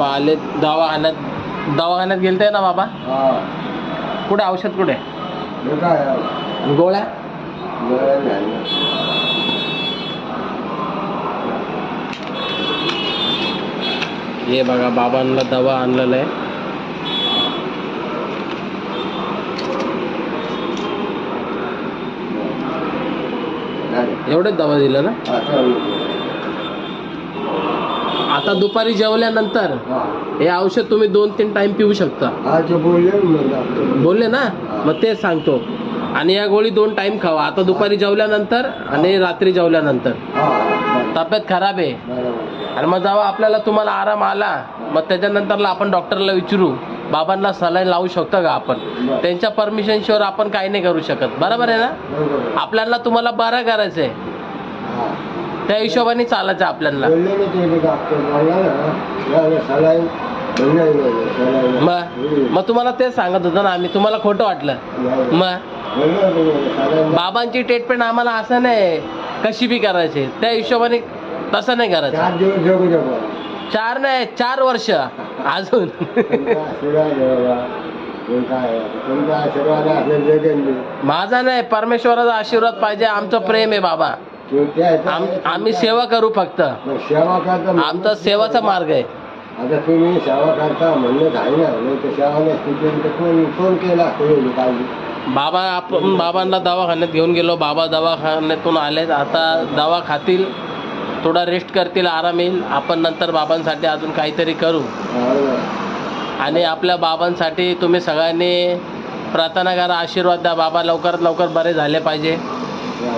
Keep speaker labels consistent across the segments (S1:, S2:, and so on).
S1: बाबा आले दवाखान्यात गेलते ना बाबा? कुठे औषध कुठे? गोळ्या हे बघा बाबांना दवा आणलेला आहे. एवढेच दवा दिला ना? आता दुपारी जेवल्यानंतर हे औषध तुम्ही 2-3 टाइम पिऊ शकता. बोलले ना, मग तेच सांगतो. आणि या गोळी 2 टाइम खावा, आता दुपारी जेवल्यानंतर आणि रात्री जेवल्यानंतर. तब्येत खराब आहे आणि मग जेव्हा आपल्याला तुम्हाला आराम आला मग त्याच्यानंतरला आपण डॉक्टरला विचारू बाबांना सलाईन लावू शकतो का आपण. त्यांच्या परमिशन शिवाय आपण काही नाही करू शकत. बरोबर आहे ना? आपल्याला तुम्हाला बरं करायचंय, त्या हिशोबाने चालायचं आपल्याला. मग तुम्हाला तेच सांगत होतं ना आम्ही, तुम्हाला खोटं वाटलं? मग बाबांची ट्रीटमेंट आम्हाला असं नाही कशी बी करायची, त्या हिशोबाने तसं नाही करायचं. 4 नाही 4 वर्ष अजून. माझा नाही, परमेश्वराचा आशीर्वाद पाहिजे. आमचं प्रेम आहे बाबा. आम्ही सेवा करू फक्त. आमचा सेवाचा मार्ग आहे.
S2: आता तुम्ही सेवा करता म्हणलं आहे ना, नाही तर सेवा नसती फोन केला
S1: बाबा. आपण बाबांना दवाखान्यात घेऊन गेलो, बाबा दवाखान्यातून आलेत. आता दवा खातील, थोडा रेस्ट करतील, आराम येईल. आपण नंतर बाबांसाठी अजून काहीतरी करू. आणि आपल्या बाबांसाठी तुम्ही सगळ्यांनी प्रार्थना करा, आशीर्वाद द्या. बाबा लवकरात लवकर बरे झाले पाहिजे.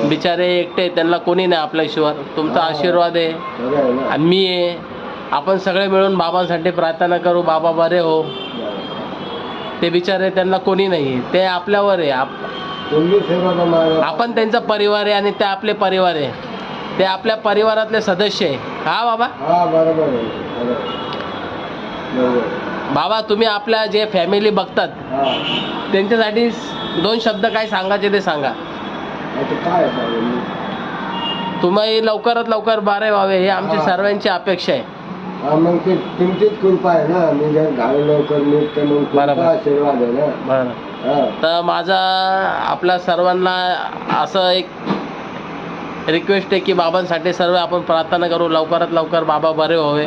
S1: बिचारे एकटे, त्यांना कोणी नाही आपल्याशिवाय. तुमचा आशीर्वाद आहे आणि मी आहे. आपण सगळे मिळून बाबांसाठी प्रार्थना करू, बाबा बरे हो. ते बिचारे, त्यांना कोणी नाही, ते आपल्यावर आहे. आपण त्यांचा परिवार आहे आणि ते आपले परिवार आहे. ते आपल्या परिवारातले सदस्य आहे. हा बाबा? बाबा तुम्ही आपल्या जे फॅमिली बघतात त्यांच्यासाठी 2 शब्द काय सांगायचे ते सांगा. तुम्ही लवकरात लवकर बरे व्हावे ही आमची सर्वांची अपेक्षा आहे.
S2: मग ते तुमचीच कृपा आहे ना. मी जर झालं लवकर नीट तर मग तुमचा आशीर्वाद आहे ना.
S1: बरं. तर माझा आपल्या सर्वांना असं एक रिक्वेस्ट आहे की बाबांसाठी सर्व आपण प्रार्थना करू, लवकरात लवकर बाबा बरे व्हावे.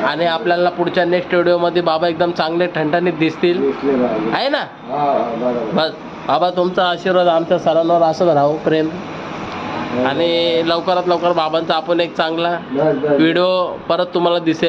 S1: आणि आपल्याला पुढच्या नेक्स्ट व्हिडिओमध्ये बाबा एकदम चांगले ठणठणीत दिसतील, आहे ना? बस बाबा तुमचा आशीर्वाद आमच्या सर्वांवर असं राहू, प्रेम. आणि लवकरात लवकर बाबांचा आपण एक चांगला व्हिडिओ परत तुम्हाला दिसेल.